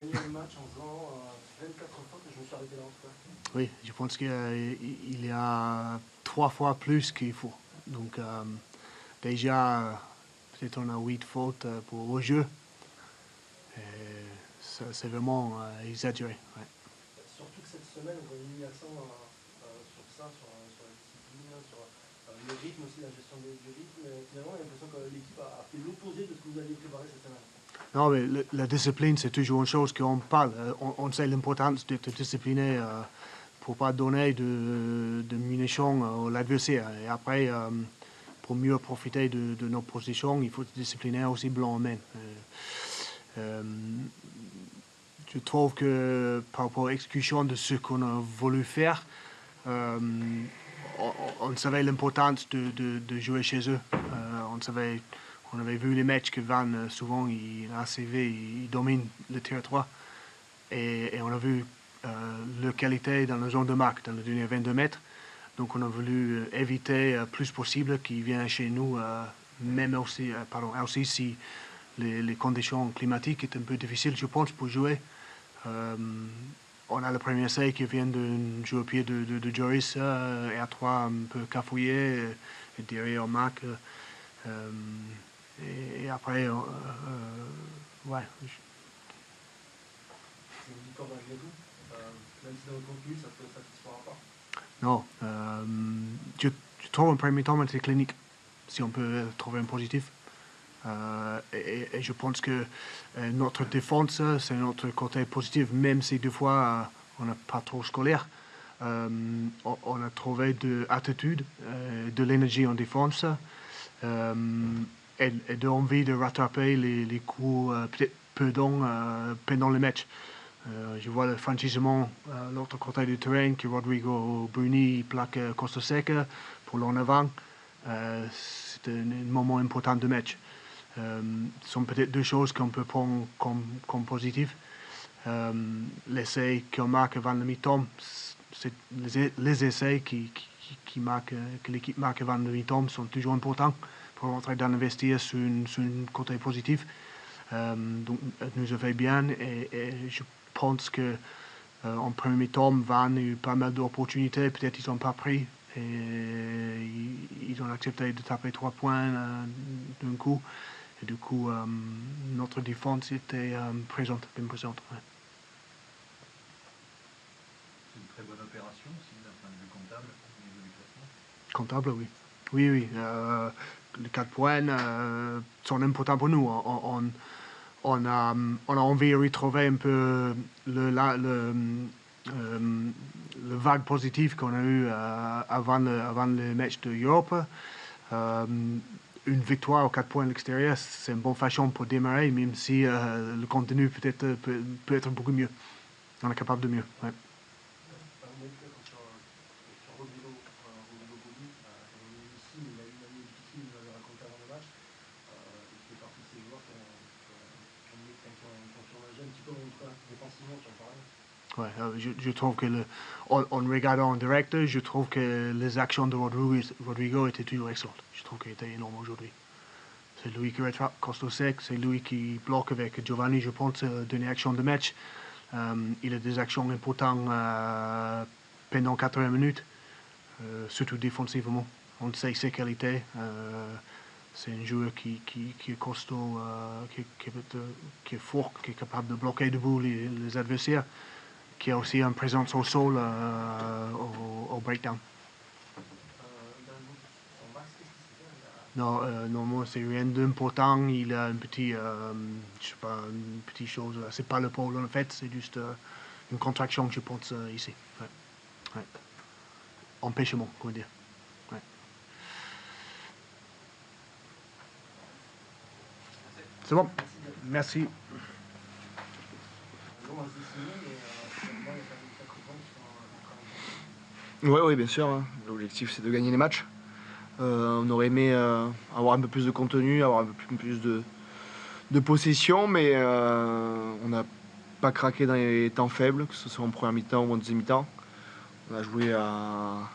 gagné le match en jouant 24 fois que je me suis arrêté là en tout cas. Oui, je pense qu'il y a 3 fois plus qu'il faut. Donc déjà, peut-être on a 8 fautes pour au jeu. C'est vraiment exagéré. Ouais. Surtout que cette semaine, on a mis l'accent sur ça, sur la discipline, sur le rythme aussi, la gestion du rythme. Finalement, j'ai l'impression que l'équipe a fait l'opposé de ce que vous aviez préparé cette semaine. Non, mais la discipline, c'est toujours une chose qu'on parle. On sait l'importance d'être discipliné pour ne pas donner de munitions à l'adversaire. Et après, pour mieux profiter de nos positions, il faut se discipliner aussi blanc en main. Je trouve que par rapport à l'exécution de ce qu'on a voulu faire, on savait l'importance de jouer chez eux. On avait vu les matchs que Van, souvent, ACV, il domine le territoire. Et on a vu leur qualité dans la zone de marque, dans le dernier 22 mètres. Donc on a voulu éviter plus possible qu'ils viennent chez nous, même aussi, aussi si les conditions climatiques étaient un peu difficiles, je pense, pour jouer. On a le premier essai qui vient de jouer au pied de Joris, et à 3 un peu cafouillé, et derrière on marque. Et après, ouais. C'est une victoire malgré tout, même si dans le contenu, ça ne satisfera pas. Non, je trouve un premier temps assez clinique, si on peut trouver un positif. Et je pense que notre défense, c'est notre côté positif, même si des fois on n'est pas trop scolaire. On a trouvé de l'attitude, de l'énergie en défense, et de l'envie de rattraper les coups peut-être pendant le match. Je vois le franchissement à l'autre côté du terrain que Rodrigo Bruni plaque Costa Seca pour l'en avant. C'est un moment important de match. Ce sont peut-être deux choses qu'on peut prendre comme positives. L'essai qu'on marque avant le mi-temps, c'est les essais que l'équipe marque avant le mi-temps sont toujours importants pour rentrer dans le vestiaire sur un côté positif. Donc, nous a fait bien et je pense que en premier mi-temps, Van a eu pas mal d'opportunités, peut-être ils n'ont pas pris et ils ont accepté de taper 3 points d'un coup. Et du coup, notre défense était présente, bien présente. Ouais. C'est une très bonne opération aussi d'un point de vue comptable au niveau du classement. Comptable, oui. Oui, oui. Les 4 points sont importants pour nous. On a envie de retrouver un peu le vague positif qu'on a eu avant le match de Europe. Une victoire aux 4 points à l'extérieur, c'est une bonne façon pour démarrer, même si le contenu peut être beaucoup mieux. On est capable de mieux. Ouais. Sur Rodrigo Boni, on est ici, mais il a eu une année difficile, vous l'avez raconté avant le match. Il fait partie de ces joueurs qui ont surnagé un petit peu, défensivement, tu en parlais. Ouais, je trouve que en regardant en direct, je trouve que les actions de Rodrigo étaient toujours excellentes. Je trouve qu'il était énorme aujourd'hui. C'est lui qui rattrape Costa Sec, c'est lui qui bloque avec Giovanni, je pense, dernière action de match. Il a des actions importantes pendant 80 minutes, surtout défensivement. On sait ses qualités. C'est un joueur qui est costaud, qui est fort, qui est capable de bloquer debout les adversaires, qui a aussi une présence au sol au breakdown. Non, moi c'est rien d'important. Il a un petit, je sais pas, une petite chose. C'est pas le pôle en fait, c'est juste une contraction, je pense, ici. Ouais. Ouais. Empêchement, comment dire. Ouais. C'est bon. Merci. Oui, bien sûr. Hein. L'objectif, c'est de gagner les matchs. On aurait aimé avoir un peu plus de contenu, avoir un peu plus de possession, mais on n'a pas craqué dans les temps faibles, que ce soit en première mi-temps ou en deuxième mi-temps. On a joué à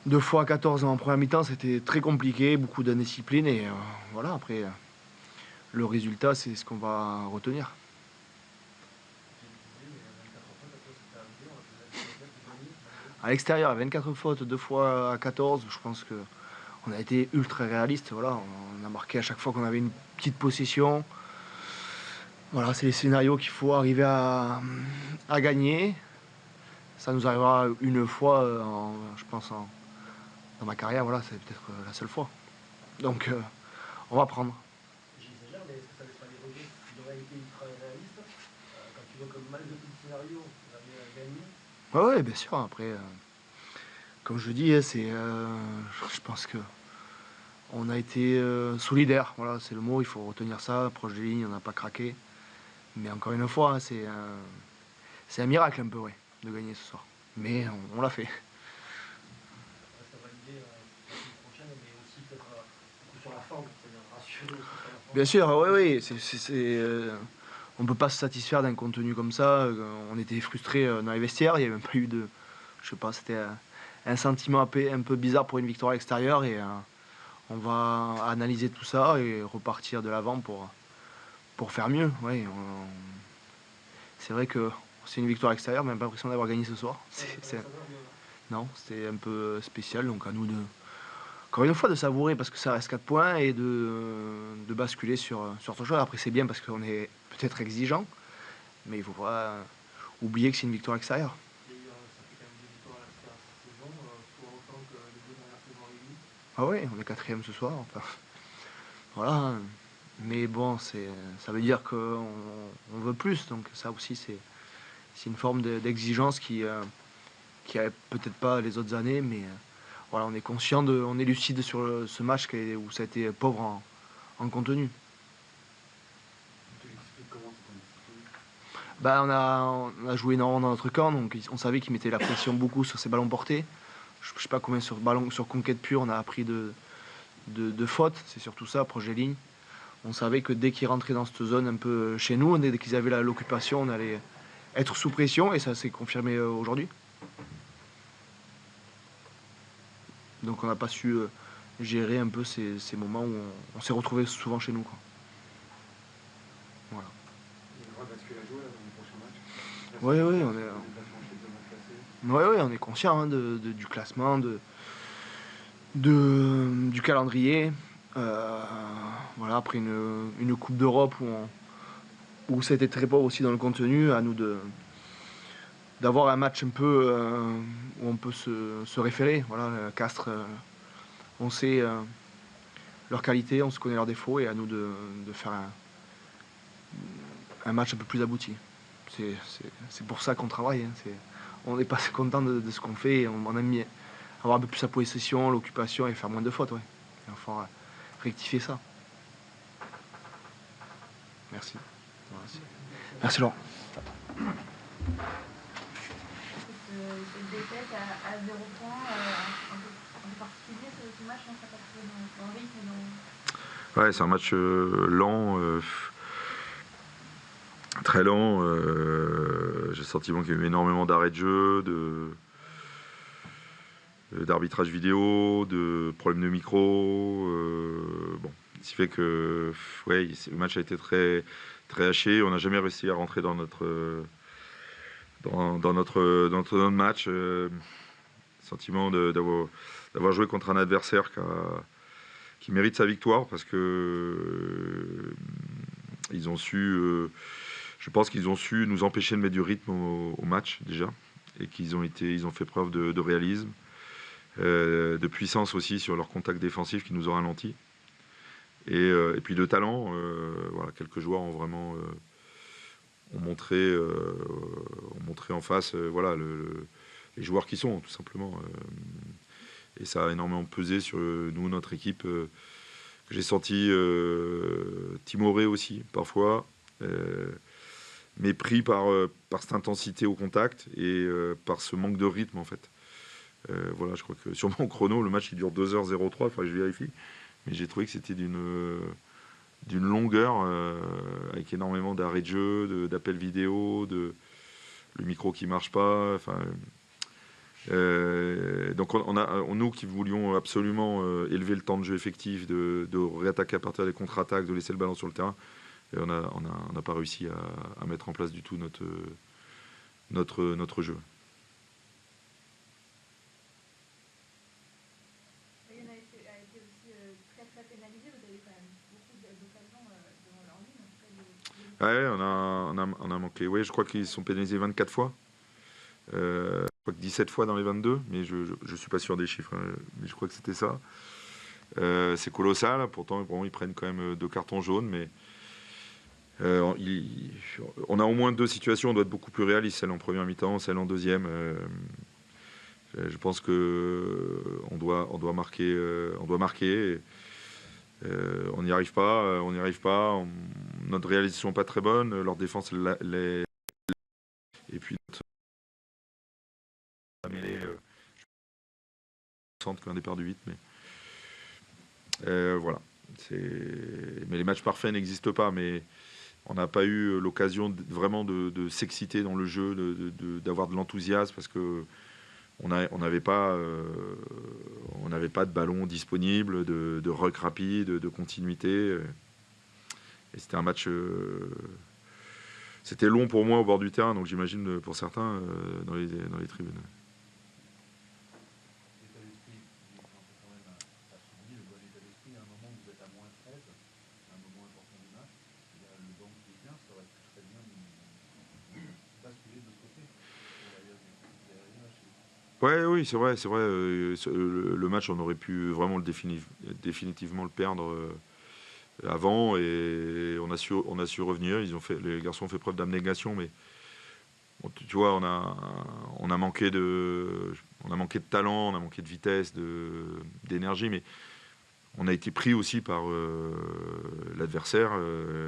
2 fois à 14 en première mi-temps, c'était très compliqué, beaucoup d'indiscipline, et voilà, après, le résultat, c'est ce qu'on va retenir. À l'extérieur, à 24 fautes, 2 fois à 14, je pense qu'on a été ultra réaliste. Voilà, on a marqué à chaque fois qu'on avait une petite possession. Voilà, c'est les scénarios qu'il faut arriver à gagner. Ça nous arrivera une fois, je pense, dans ma carrière. Voilà, c'est peut-être la seule fois. Donc, on va prendre. J'exagère, mais est-ce que ça laisse pas les regrets qu'il aurait été ultra réaliste quand tu vois comme malgré tout le scénario, vous avez gagné? Ouais, bien sûr. Après, comme je dis, je pense que on a été solidaire. Voilà, c'est le mot. Il faut retenir ça. Proche des lignes, on n'a pas craqué. Mais encore une fois, hein, c'est un miracle un peu, ouais, de gagner ce soir. Mais on l'a fait. Ça reste à valider la semaine prochaine, mais aussi peut-être beaucoup sur la forme, c'est-à-dire rassurer aussi sur la forme. Bien sûr, on ne peut pas se satisfaire d'un contenu comme ça. On était frustrés dans les vestiaires. Il n'y avait même pas eu de. Je sais pas, c'était un sentiment un peu bizarre pour une victoire à l'extérieur. Et on va analyser tout ça et repartir de l'avant pour faire mieux. Ouais, c'est vrai que c'est une victoire extérieure, mais on n'a pas l'impression d'avoir gagné ce soir. Non, c'était un peu spécial, donc à nous de, encore une fois, de savourer parce que ça reste 4 points et de basculer sur autre chose. Après, c'est bien parce qu'on est peut-être exigeant, mais il ne faut pas oublier que c'est une victoire extérieure. Ça fait quand même 2 victoires à l'extérieur cette saison, pour autant que les 2 dernières saisons réunies. Ah oui, on est 4e ce soir. Enfin, voilà. Mais bon, ça veut dire qu'on veut plus, donc ça aussi, c'est une forme d'exigence qui n'avait peut-être pas les autres années, mais voilà, on est conscient, on est lucide sur ce match où ça a été pauvre en contenu. Tu l'expliques comment cette indiscipline? Bah, on a joué énormément dans notre camp, donc on savait qu'ils mettaient la pression beaucoup sur ces ballons portés. Je ne sais pas combien sur conquête pure on a appris de fautes, c'est surtout ça, projet ligne. On savait que dès qu'ils rentraient dans cette zone un peu chez nous, dès qu'ils avaient l'occupation, on allait être sous pression et ça s'est confirmé aujourd'hui. Donc on n'a pas su gérer un peu ces moments où on s'est retrouvé souvent chez nous, quoi. Voilà. Il y a le droit de basculer à jouer là, dans les prochains matchs. Oui, Là, oui, c'est on le est, déplacement chez le deuxième classé. on est conscient hein, du classement, du calendrier. Voilà, après une Coupe d'Europe où ça a été très pauvre aussi dans le contenu, à nous d'avoir un match un peu où on peut se référer. Voilà, Castres, on sait leur qualité, on se connaît leurs défauts et à nous de faire un match un peu plus abouti. C'est pour ça qu'on travaille. Hein. On n'est pas content de ce qu'on fait. On aime bien avoir un peu plus la possession, l'occupation et faire moins de fautes. Ouais. Il va falloir rectifier ça. Merci. Merci Laurent. Cette défaite à 0 points, un peu particulier ce match, non, ça passe dans le rythme. Ouais, c'est un match lent, très lent. J'ai le sentiment qu'il y a eu énormément d'arrêts de jeu, d'arbitrage vidéo, de problèmes de micro. Bon, ce qui fait que ouais, le match a été très, très haché. On n'a jamais réussi à rentrer dans notre match. Sentiment d'avoir joué contre un adversaire qui mérite sa victoire parce que ils ont su, je pense qu'ils ont su nous empêcher de mettre du rythme au match déjà et ils ont fait preuve de réalisme, de puissance aussi sur leur contact défensif qui nous ont ralenti et puis de talent. Voilà, quelques joueurs ont vraiment ont montré en face voilà, les joueurs qui sont tout simplement. Et ça a énormément pesé sur nous, notre équipe, que j'ai senti timorée aussi, parfois, mais pris par cette intensité au contact et par ce manque de rythme, en fait. Voilà, je crois que sur mon chrono, le match il dure 2h03, il faudrait que je vérifie, mais j'ai trouvé que c'était d'une longueur, avec énormément d'arrêts de jeu, d'appels vidéo, le micro qui marche pas, enfin... donc nous qui voulions absolument élever le temps de jeu effectif, de réattaquer à partir des contre-attaques, de laisser le ballon sur le terrain, et on n'a pas réussi à mettre en place du tout notre jeu. Ouais, on a manqué. Oui, je crois qu'ils sont pénalisés 24 fois. Je crois que 17 fois dans les 22, mais je ne suis pas sûr des chiffres, hein, mais je crois que c'était ça. C'est colossal, pourtant bon, ils prennent quand même 2 cartons jaunes, mais on a au moins 2 situations, on doit être beaucoup plus réaliste, celle en première mi-temps, celle en deuxième. Je pense qu'on doit marquer. On doit marquer. On n'y arrive pas. Notre réalisation n'est pas très bonne. Leur défense, et puis notre mêlée, centre qu'un départ du 8, mais voilà. Mais les matchs parfaits n'existent pas. Mais on n'a pas eu l'occasion vraiment de s'exciter dans le jeu, d'avoir de l'enthousiasme parce que on n'avait pas de ballon disponible, de ruck rapide, de continuité. Et c'était un match. C'était long pour moi au bord du terrain, donc j'imagine pour certains dans les tribunes. L'état d'esprit, on peut quand même à souligner le bon état d'esprit. À un moment où vous êtes à moins 13, un moment important du match, il y a le banc qui est bien, ça aurait pu très bien basculer de ce côté. Ouais, oui, c'est vrai. Le match, on aurait pu vraiment définitivement le perdre avant, et on a su revenir. Les garçons ont fait preuve d'abnégation, mais tu vois, on a manqué de talent, on a manqué de vitesse, d'énergie, mais on a été pris aussi par l'adversaire,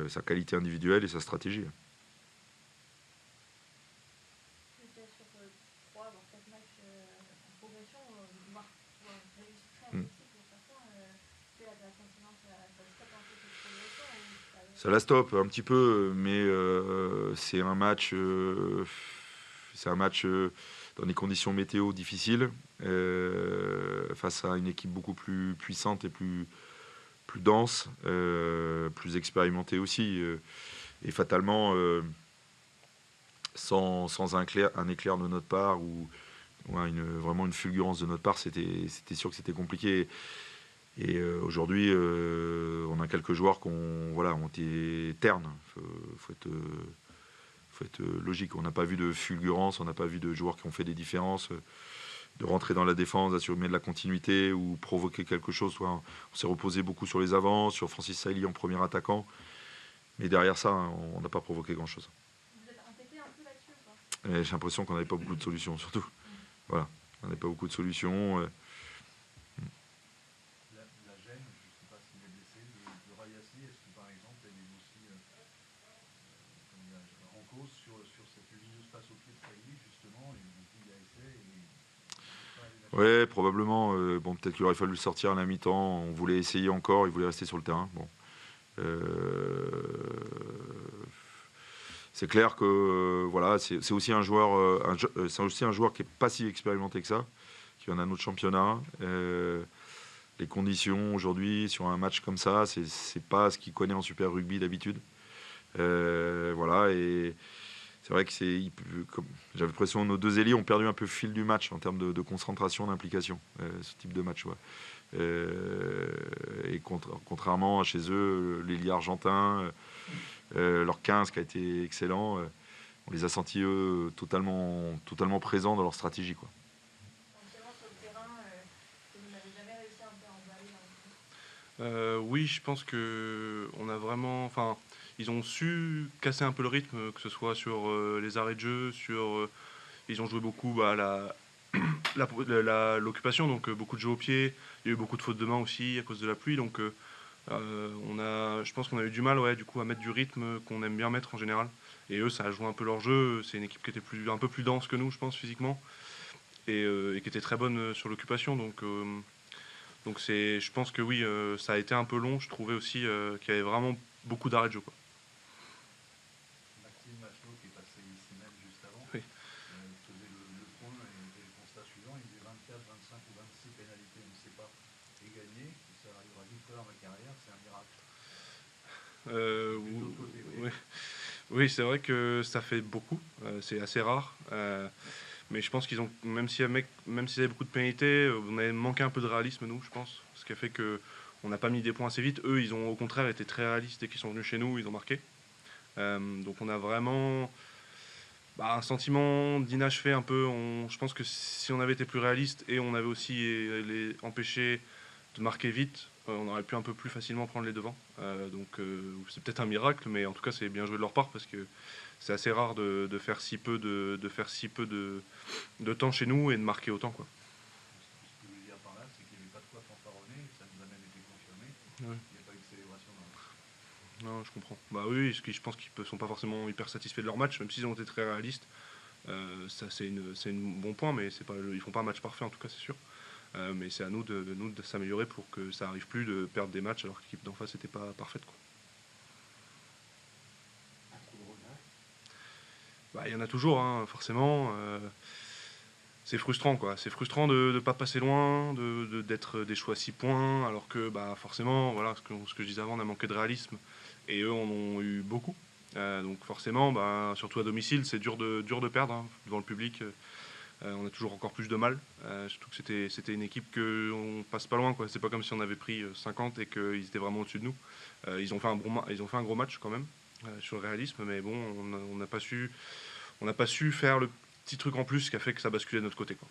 sa qualité individuelle et sa stratégie. C'était sur 3 voire 4 matchs en progression, voire réussite très impossible pour certains. Est-ce que là, tu as le sentiment que ça stoppe un peu cette progression ou Ça la stoppe un petit peu, mais c'est un match dans des conditions météo difficiles, face à une équipe beaucoup plus puissante et plus dense, plus expérimentée aussi, et fatalement sans un éclair de notre part ou vraiment une fulgurance de notre part, c'était sûr que c'était compliqué. Et aujourd'hui, on a quelques joueurs qui ont été ternes. Faut être logique. On n'a pas vu de fulgurance, on n'a pas vu de joueurs qui ont fait des différences, de rentrer dans la défense, d'assurer de la continuité ou provoquer quelque chose. On s'est reposé beaucoup sur les avants, sur Francis Sailly en premier attaquant. Mais derrière ça, on n'a pas provoqué grand-chose. vous êtes entêté un peu là-dessus ou pas? J'ai l'impression qu'on n'avait pas beaucoup de solutions, surtout. Voilà, on n'avait pas beaucoup de solutions. La gêne, je ne sais pas s'il est blessé, de Rayassi, est-ce que par exemple elle est aussi en cause sur cette ligne face au pied de Sailly justement, et vous dites il y a essai et Ouais, probablement. Bon, peut-être qu'il aurait fallu le sortir à la mi-temps. On voulait essayer encore, il voulait rester sur le terrain. Bon. C'est clair que voilà, c'est aussi un joueur, qui est pas si expérimenté que ça, qui vient d'un autre championnat. Les conditions aujourd'hui sur un match comme ça, c'est pas ce qu'il connaît en Super Rugby d'habitude. Voilà, et c'est vrai que j'avais l'impression que nos deux ailiers ont perdu un peu le fil du match en termes de concentration, d'implication, ce type de match. Ouais. Et contrairement à chez eux, l'ailier argentin, leur 15 qui a été excellent, on les a sentis eux totalement présents dans leur stratégie, quoi. Entièrement sur le terrain, que vous n'avez jamais réussi un peu à emballer. Oui, je pense que on a vraiment, enfin, ils ont su casser un peu le rythme, que ce soit sur les arrêts de jeu, ils ont joué beaucoup à l'occupation, donc beaucoup de jeux au pied. Il y a eu beaucoup de fautes de main aussi à cause de la pluie, donc je pense qu'on a eu du mal, ouais, du coup, à mettre du rythme qu'on aime bien mettre en général. Et eux, ça a joué un peu leur jeu. C'est une équipe qui était un peu plus dense que nous, je pense, physiquement, et qui était très bonne sur l'occupation. Donc je pense que oui, ça a été un peu long. Je trouvais aussi qu'il y avait vraiment beaucoup d'arrêts de jeu, quoi. Maxime Machelot qui est passé ici même juste avant, Oui. faisait le point et le constat suivant, il disait 24, 25 ou 26 pénalités, on ne sait pas, et gagner, ça arrivera une fois dans ma carrière, c'est un miracle. Oui, oui, c'est vrai que ça fait beaucoup, c'est assez rare. Mais je pense qu'ils ont, même s'il y avait beaucoup de pénalités, on avait manqué un peu de réalisme, nous, je pense. Ce qui a fait qu'on n'a pas mis des points assez vite. Eux, ils ont au contraire été très réalistes dès qu'ils sont venus chez nous, ils ont marqué. Donc on a vraiment un sentiment d'inachevé un peu. Je pense que si on avait été plus réaliste et on avait aussi empêché de marquer vite, on aurait pu un peu plus facilement prendre les devants. Donc c'est peut-être un miracle, mais en tout cas c'est bien joué de leur part parce que c'est assez rare de faire si peu de temps chez nous et de marquer autant, quoi. Ce que je veux dire par là, c'est qu'il n'y avait pas de quoi fanfaronner, ça nous a même été confirmé. Ouais. Il n'y a pas eu de célébration dans le match. Non, je comprends. Bah oui, je pense qu'ils ne sont pas forcément hyper satisfaits de leur match, même s'ils ont été très réalistes. Ça c'est un bon point, mais c'est pas, ils font pas un match parfait en tout cas, c'est sûr. Mais c'est à nous de s'améliorer pour que ça arrive plus de perdre des matchs alors que l'équipe d'en face n'était pas parfaite, quoi. Il y en a toujours, hein, forcément. C'est frustrant, quoi. C'est frustrant de ne pas passer loin, d'être des choix à 6 points, alors que forcément, voilà, ce que je disais avant, on a manqué de réalisme. Et eux en ont eu beaucoup. Donc forcément, surtout à domicile, c'est dur de perdre, hein, devant le public. On a toujours encore plus de mal. Surtout que c'était une équipe qu'on passe pas loin, quoi. C'est pas comme si on avait pris 50 et qu'ils étaient vraiment au-dessus de nous. Ils ont fait un gros match quand même sur le réalisme, mais bon, on n'a pas su faire le petit truc en plus qui a fait que ça basculait de notre côté, quoi.